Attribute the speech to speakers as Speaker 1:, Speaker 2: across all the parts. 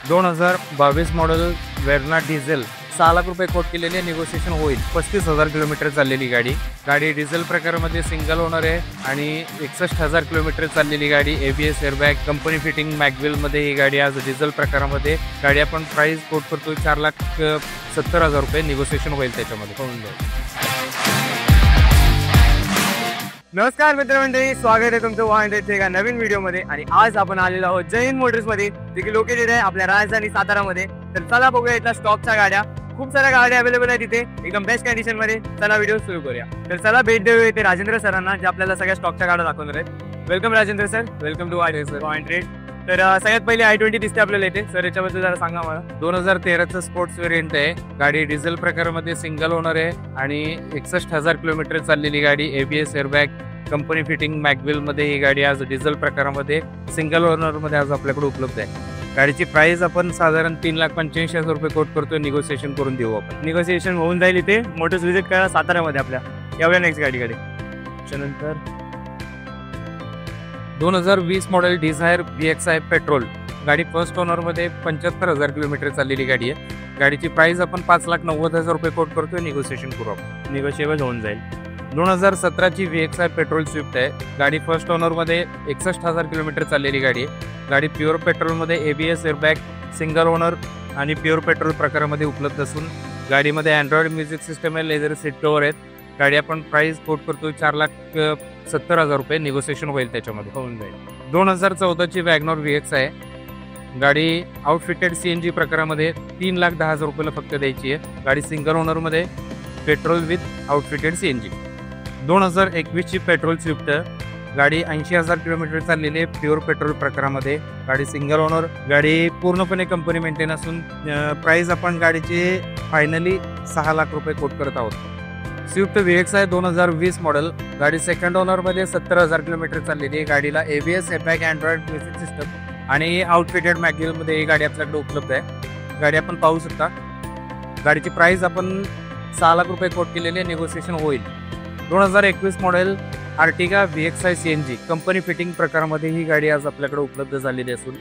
Speaker 1: 2022 model Verna diesel 6 lakh रुपये coat केलेले, negotiation होईल। 35,000 किलोमीटर चाललेली गाडी डिझेल प्रकारामध्ये सिंगल ओनर आहे आणि 61,000 किलोमीटर चाललेली गाडी। ABS एअरबॅग, कंपनी फिटिंग मॅगविल मध्ये ही गाडी आज डिझेल प्रकारामध्ये। गाडी आपण प्राइस कोट करतो 4,70,000 रुपये, निगोशिएशन होईल त्याच्यामध्ये होऊन जाईल।
Speaker 2: नमस्कार मित्रमंडळी, स्वागत आहे तुमचं वाहनचे एका नवीन व्हिडिओमध्ये। आणि आज आपण आलेलो आहोत जय हिंद मोटर्स मध्ये, जे की लोकेटेड आहे आपल्या राजधानी सातारामध्ये। तर चला बघूया इथल्या स्टॉकच्या गाड्या, खूप साऱ्या गाड्या अवेलेबल आहेत इथे एकदम बेस्ट कंडिशन मध्ये। चला व्हिडिओ सुरू करूया। तर चला भेट देऊया इथे राजेंद्र सरांना, जे आपल्याला सगळ्या स्टॉकच्या गाड्या दाखवणार आहेत। Welcome Rajendra sir, welcome two point rate. तर सगळ्यात पहिले i20 दिसते आपल्याला इथे। सर याच्याबद्दल जरा सांगा मला।
Speaker 1: 2013चं स्पोर्ट्स व्हेरियंट आहे, गाडी डिझेल प्रकारामध्ये सिंगल ओनर आहे आणि 61,000 किलोमीटर चाललेली गाडी। ABS एअरबॅग, कंपनी फिटिंग मॅगविल मध्ये ही गाडी आज डिझेल प्रकारामध्ये सिंगल ओनर मध्ये आज आपल्याकडे उपलब्ध आहे। गाडीची प्राइस आपण साधारण 3,85,000 रुपये कोट करतोय, निगोशिएशन करून देऊ आपण।
Speaker 2: निगोशिएशन होऊन जाईल इथे। मोटर्स व्हिजिट करा सातारामध्ये आपल्या। यावेळी नेक्स्ट गाडीकडे। त्यानंतर
Speaker 1: 2020 मॉडेल डिझायर VXI पेट्रोल, गाडी फर्स्ट ओनर मध्ये 75,000 किलोमीटर चाललेली गाडी आहे। गाडीची प्राइस आपण 5,90,000 रुपये कोट करतोय, निगोशिएशन करू आपण।
Speaker 2: निगोशिएबल होऊन जाईल।
Speaker 1: 2017ची VXI पेट्रोल स्विफ्ट आहे, गाडी फर्स्ट ओनर मध्ये 61,000 किलोमीटर चाललेली गाडी आहे। गाडी प्युअर पेट्रोल मध्ये ABS एअरबॅग, सिंगल ओनर आणि प्युअर पेट्रोल प्रकारामध्ये उपलब्ध असून गाडीमध्ये अँड्रॉइड म्युझिक सिस्टम आहे, लेझर सीट कव्हर आहेत। गाडी आपण प्राइस कोट करतो 4,70,000 रुपये, निगोशिएशन होईल त्याच्यामध्ये होऊन जाईल। 2014ची वॅगनॉर VX आहे, गाडी आउटफिटेड CNG प्रकारामध्ये 3,10,000 रुपयाला फक्त द्यायची आहे। गाडी सिंगल ओनर मध्ये पेट्रोल विथ आउटफिटेड CNG। 2021ची पेट्रोल स्विफ्ट, गाडी 80,000 किलोमीटर चाललेली आहे, प्युअर पेट्रोल प्रकारामध्ये। गाडी सिंगल ओनर, गाडी पूर्णपणे कंपनी मेंटेन असून प्राइस आपण गाडीची फायनली 6 लाख रुपये कोट करत आहोत। स्विफ्ट VXI 2020 मॉडेल, गाडी सेकंड ओनर मध्ये 70,000 किलोमीटर चाललेली आहे। गाडीला ABS airbag, Android music system आणि आउटफिटेड मॅगविल मध्ये ही गाडी आपल्याकडे उपलब्ध आहे। गाडी आपण पाहू शकता। गाडीची प्राइस आपण 6 लाख रुपये कोट केलेली आहे, निगोशिएशन होईल। 2021 model Ertiga VXI CNG, company fitting प्रकारामध्ये ही गाडी आज आपल्याकडे उपलब्ध झालेली असून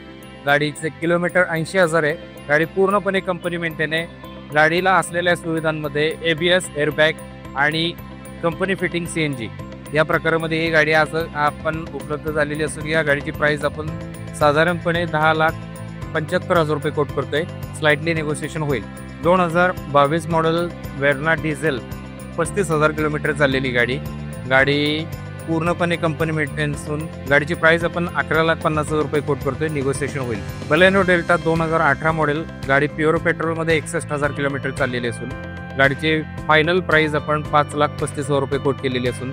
Speaker 1: गाडीचे किलोमीटर 80,000 आहे। गाडी पूर्णपणे कंपनी मेंटेन आहे। गाडीला असलेल्या सुविधांमध्ये ABS एअरबॅग आणि कंपनी फिटिंग CNG या प्रकारामध्ये ही गाडी आज आपण उपलब्ध झालेली असून या गाडीची प्राइस आपण साधारणपणे 10,75,000 रुपये कोट करतोय, स्लाइटली निगोशिएशन होईल। 2022 मॉडेल वेर्ना डिझेल 35,000 किलोमीटर चाललेली गाडी पूर्णपणे कंपनी मेंटेन असून गाडीची प्राइस आपण 11,50,000 रुपये कोट करतोय, निगोशिएशन होईल। बलेनो डेल्टा 2018 मॉडेल, गाडी प्युअर पेट्रोल मध्ये 61,000 किलोमीटर चाललेली असून गाडीची फायनल प्राइस आपण 5,35,000 रुपये कोट केलेली असून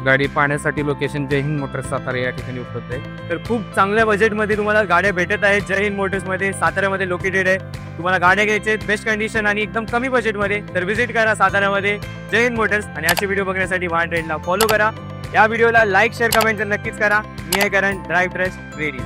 Speaker 1: गाडी पाहण्यासाठी लोकेशन जय हिंद मोटर्स सातारा या ठिकाणी उपलब्ध आहे।
Speaker 2: तर खूप चांगल्या बजेटमध्ये तुम्हाला गाड्या भेटत आहेत जय हिंद मोटर्स मध्ये, सातारामध्ये लोकेटेड आहे। तुम्हाला गाड्या घ्यायचे बेस्ट कंडिशन आणि एकदम कमी बजेटमध्ये, तर व्हिजिट करा सातारामध्ये जय हिंद मोटर्स। आणि असे व्हिडिओ बघण्यासाठी वाहन ट्रेंडला फॉलो करा। या व्हिडिओला लाईक, शेअर, कमेंट तर नक्कीच करा। मी आहे करण, ड्राईव्ह ट्रस्ट रेडी।